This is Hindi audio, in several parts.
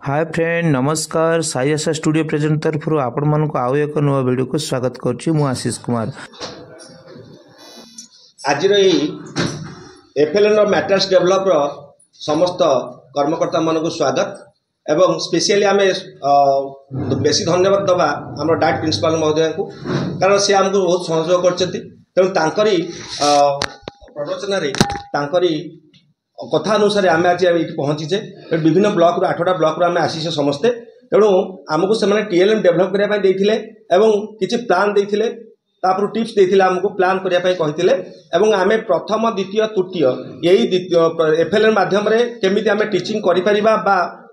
हाय फ्रेंड नमस्कार साई आशा स्टूडियो प्रेजेंट तरफ आपण मन को आउ एक नुआ वीडियो को स्वागत करुच्ची मु आशीष कुमार। आज एफएलएन मैट्रिक्स डेभलप समस्त कर्मकर्ता मान को स्वागत एवं स्पेशली आम बेसी धन्यवाद दबा आम डायरेक्ट प्रिंसिपल महोदय को कारण से आमको बहुत सहयोग कर प्ररोचन कथा अनुसार आम आज ये पहुँचीचे विभिन्न ब्लॉक रू 8टा ब्लॉक रू आम आसीचे समस्ते तेणु आमको से टीएलएम डेभलप करने किसी प्लान देते तापर टिप्स देते आमको प्लान करने कही आम प्रथम द्वितीय तृतीय यही एफएलएन माध्यम केमी आम टीचिंग कर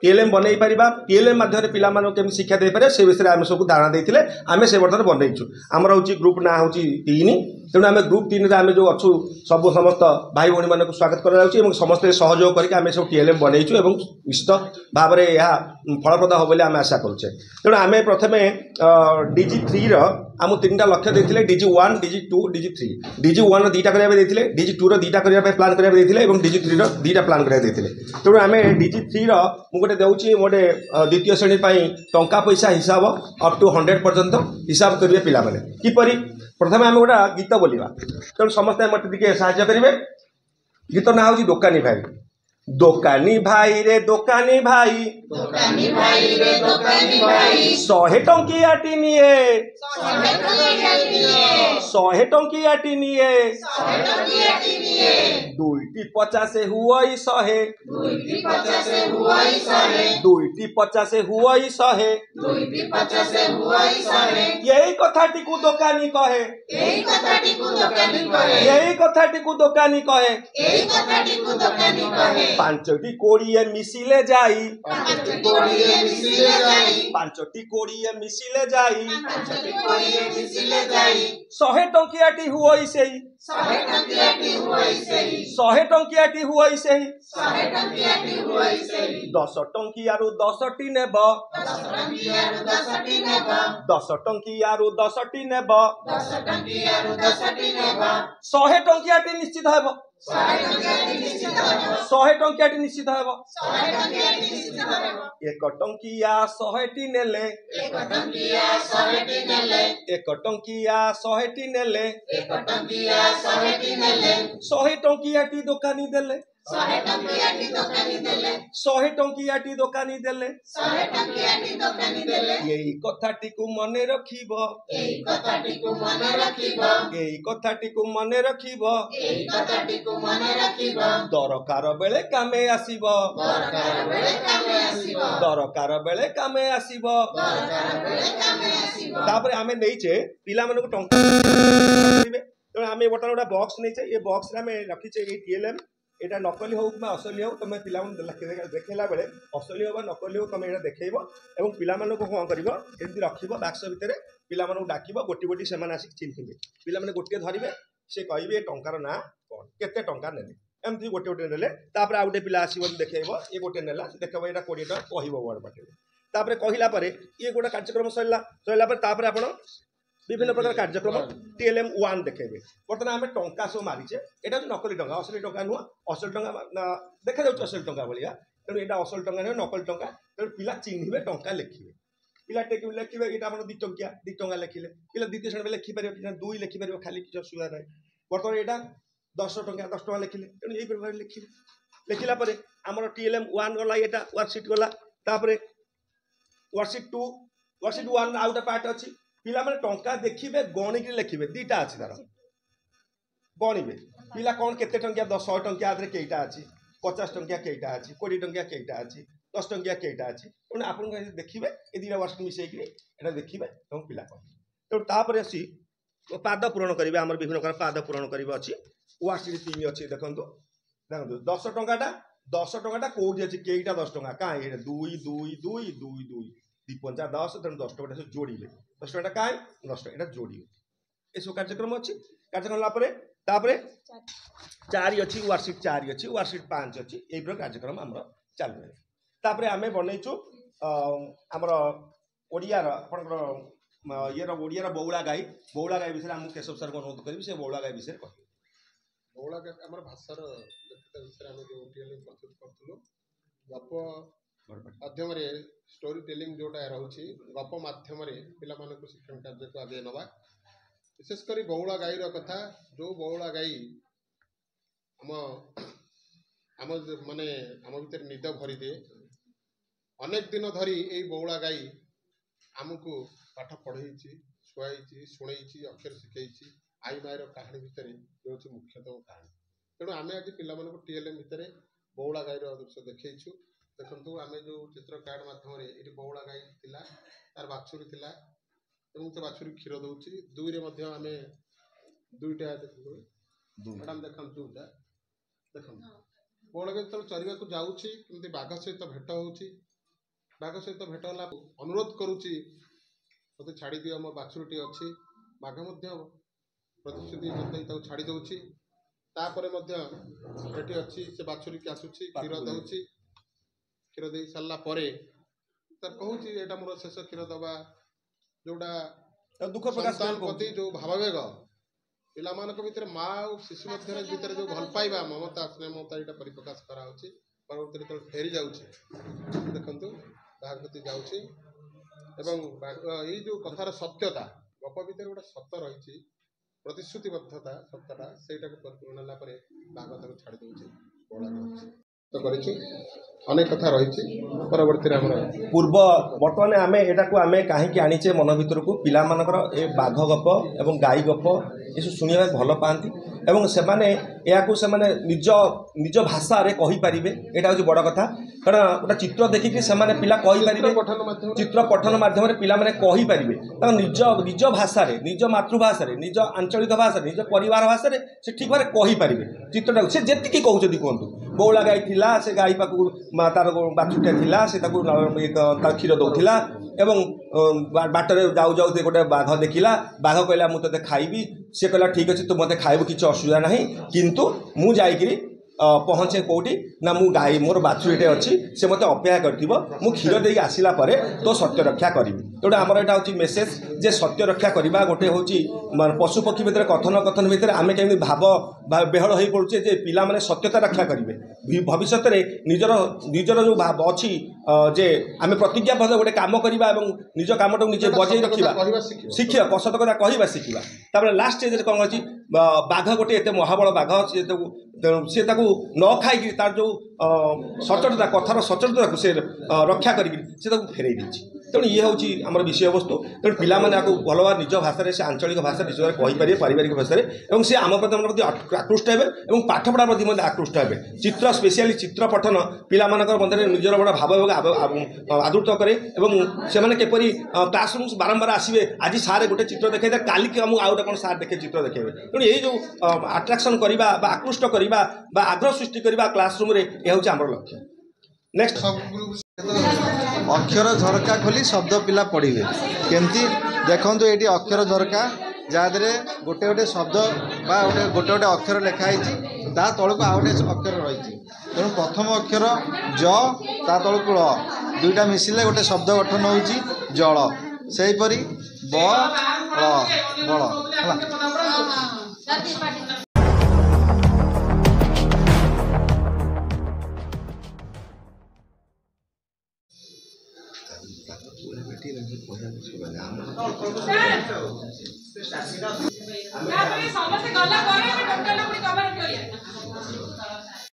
टीएलएम बनई पारिबा टीएलएम माध्यम पिला केमी शिक्षा दे पारे से विषय आम सब धारणा देते आम से बर्तमान बनईचु आमर हूँ ग्रुप ना हूँ 3 तेणु आम ग्रुप 3 आम जो अच्छु सब समस्त भाई भौणी मान स्वागत कर समस्त सहयोग करके सब टीएलएम बनईचु निश्चित भाव में यह फलप्रद हो बोली आम आशा करुचे। तेणु आम प्रथम DG3 आम 3टा लक्ष्य देते DG1 DG2 DG3 DG1 2टा करने DG2 2टा करने प्लान करने DG3 2टा प्लान करने तेणु आम DG3 मुझे दूसरी गोटे द्वितीय श्रेणी टंका पैसा हिसाब अप टू 100 पर्यंत हिसाब करेंगे पिला किपरि प्रथम आम गोटे गीत बोलिया तेणु समस्त मत साहय करेंगे गीत ना हूँ दोकानी भाई दोकानी भाई रे दोकानी भाई 100 टंकियाटी निए 100 टंकियाटी निए 2टी 50 हुई 100 2टी 50 हुई 100 यही कथाटी को दोकानी कहे यही कथाटी को दोकानी कहे 5टी 20 मिसिले जाई 5टी 20 मिसिले जाई 100 टंकियाटी हुई सेही 100 टंकियाटी हुई सेही 10 टंकियारू 10टी नेब 10 टंकियारू 10टी नेब 100 टंकियाटी निश्चित हेब 100 टंकियाटी निश्चित हेब 1 टंकिया 100टी नेले 1 टंकिया 100टी नेले 100 टंकियाटी दोकानी देले 100 टंकियाटी दोकानी देले यही कथाटी को मने रखिब यही कथाटी को मने रखिब दरकार बेले कामे आसीब दरकार बेले कामे आसीब तापर आमे देइछे पिला मन को टंका तेणु आम बर्तमान गोटे बॉक्स नहीं ये बॉक्स आम रखीचे ये टीएलएम एटा नकली हो कि असली हो तुम पिला देखला बेले असली हो नकली हो तुम यहाँ देखेब और पिला कौन कर रखिब बाक्स भितर पिला डाक गोटी गोटी से आसिक चिन्हे पिला गोटे धरवे से कहे टंकार ना कौन केते टंका ने एमती गोटे गोटे ने आउ गोटे पिला आसो देखेब ये गोटे नेला देखब यहाँ 20 टका कह वर्ड बाटे कहला ये गोटे कार्यक्रम सरला आप विभिन्न प्रकार कार्यक्रम टीएलएम 1 देखेबे बर्तमान आम टंका सब मारिचे यहाँ नकली टंका असली टंका नुह असल टंका देखा जाऊँ असल टंका भाया तेणु यहाँ असल टंका नुह नकली टंका तेणु पिला चिन्हे टंका लिखे पिला लिखे यहाँ आप 2 टंकिया 2 टंका लिखिले पिला द्वितीय श्रेणी में लिखिपार 2 लिखिपार खाली किसी असुविधा ना बर्तमान यहाँ 10 टंका 10 टंका लिखिले तेणु यही प्रकार लिखिले लिखला आमर टीएलएम 1 गला यहाँ वर्कशीट गला वर्कशीट 2 वर्कशीट 1 आउ गोटे पार्ट अच्छी पिला माने टंका देखिबे गणिक लिखिबे 2टा अछि तार गणिबे पिला कौन केते टंकिया 100 टंकिया आदरे केइटा अछि 50 टंकिया केइटा अछि 20 टंकिया केइटा अछि 10 टंकिया केइटा अछि तेणु आपन देखिबे ए 2टा वर्ष मिसेइकरी एटा देखिबे तम पिला कह तेणु तापर आसी पाद पूरण करिवे हमर विभिन्न प्रकार पाद पूरण करिवे अछि वर्कशीट 3 अछि देखंतु 10 टंकाटा कोठी अछि केइटा 10 टंका काहे 2 2 2 2 2 2 10 तेणु 10 टका से जोड़िले 10 टका कहीं 10 टका जोड़ी ये सब कार्यक्रम अच्छी कार्यक्रम 4 अच्छी वर्कशीट 4 अच्छी वर्कशीट 5 अच्छी यही प्रकार कार्यक्रम आम चल रहा आम बनईचु आमर ओडियार ये ओडियार बौला गाई विषय आम केशव सर को अनुरोध करी से बौला गाई विषय कह बौला गाई आम भाषार विषय आम जो प्रस्तुत करूँ गप माध्यम स्टोरी टेलिंग जोटा रोचे गप माध्यम पिला शिक्षण कार्य को आगे नवा विशेषकर बौला गाईर कथा जो बौला गाई आम आम माने आम भीतर निद भरी दे अनेक दिन धरी यही बौला गाई आमको पाठ पढ़े शुआई शुणे अक्षर शिखई आई मायर कहानी भितर ये हूँ मुख्यतम कहानी तेणु आम आज पिला टीएलएम भितर बौला गाईर दृश्य देखु देखु आम जो चित्र कार्ड मध्यम ये बौला गाई थिला तार बाछुरी थिला से बाछुरी क्षीर दौर दुई आम दुईटा मैडम देखा दुईटा देख बौला गाई जो चरवा को जाऊँगी बाघ सहित भेट हो बाघ सहित भेट है अनुरोध करुच्ची मत छाड़ दियो मो बाछुरीटी अच्छी बाघ प्रतिश्रुति छाड़ दूची अच्छी से बाछुरी की आसूची क्षीर दौची क्षीर दे सारा कहूँ यहाँ मोर शेष क्षीर दबा जोड़ा दुख प्रकाश प्रति जो भावावेग पिला भितर माँ और शिशु भितर जो भल पाइबा ममता स्नेह ममता यहाँ परिप्रकाश कराऊँच परवर्ती जो फेरी जाऊँगी देखु बाघ प्रति जाऊँगी ये जो कथार सत्यता गप भितर गोटे सत्य रही प्रतिश्रुतिबद्धता सत्यता से परिपूर्ण बाघ छाड़ दूसरी अनेक कथा रही परवर्ती पूर्व बर्तमान आम यहाँ आम कहीं आनीचे मन भर को पिला ए बाघ गप एवं गाई गप ये शुणा भल पाती एवं से निज निज भाषा रे कहि पारिबे एटा हूँ बड़ कथा कारण गोटे चित्र देखिक से पिला कहि पारिबे चित्र पठन माध्यम पिला माने कहि पारिबे निज निज भाषा रे निज मातृभाषा रे निज आंचलिक भाषा निज परिवार भाषा रे से ठीक भाव कहि पारिबे चित्रटा से जेतिकी कहउछथि कहंतु बौला गाई थिला से गाई पाकु तार बाछुटा थिला से ताकु क्षीर दउथिला एवं बाटर जाऊ जाऊ गोटे बाघ देखिला बाघ कहला मु तते खाइबी से कहला ठीक अच्छे तू मत खाइबू किसी असुविधा ना किंतु मु जाइकरी पहुँचे कौटी ना मु गाई मोर बाछुरीटे अच्छी से मत अपेक्षा करथिबो मु क्षीर देई आसिला परे तो सत्य रक्षा करी तेणु आमर यहाँ हूँ मेसेज जे सत्य रक्षा करवा गोटे हूँ पशु पक्षी भितर कथन कथन भितर आम केमी भाव बेहल हो पड़ुचे जे पिला माने सत्यता रक्षा करेंगे भविष्य में निजर निजर जो भाव अच्छी जे आम प्रतिज्ञाबद्ध गोटे काम करवा निज कमटा निजे बजे रखा शिक्षा कसत कथा कहवा शिखा तापर लास्ट स्टेज कौन अच्छी बाघ गोटे एत महाबल बाघ सी न खाई तार जो सचोटता कथार सचोटता को से रक्षा कर फेरई देती तेणु ये हूँ आम विषय वस्तु तेणु पिला भल भाव निज भाषा से आंचलिक भाषा निज कहीपर पारिवारिक भाषा और सी आम प्रति आकृष्ट हे और पाठपढ़ा प्रति आकृष्ट हे चित्र स्पेशली चित्र पठन पिला मध्य निजर बड़ा भाव आदृत करे से केपरी क्लासरूम बारंबार आसवे आज सारे गोटे चित्र देखे काली आमको आउ गोटे सार देखे चित्र देखे तेणु ये जो आट्राक्शन करवा आकृष्ट करवा आग्रह सृष्टि करवा क्लासरूम यह हूँ आम लक्ष्य नेक्स्ट अक्षर झरका खोली शब्द पिला पढ़े केमती देखु ये अक्षर झरका जहाँ गोटे गोटे शब्द गोटे गोटे अक्षर लिखाई ता तल को आउ गोटे अक्षर रही तेणु प्रथम अक्षर ज ता तल को ल दुईटा मिसिले गोटे शब्द गठन हो जल सेहीपरि ब बल समस्त गला करे टोटल अपनी कवर करिया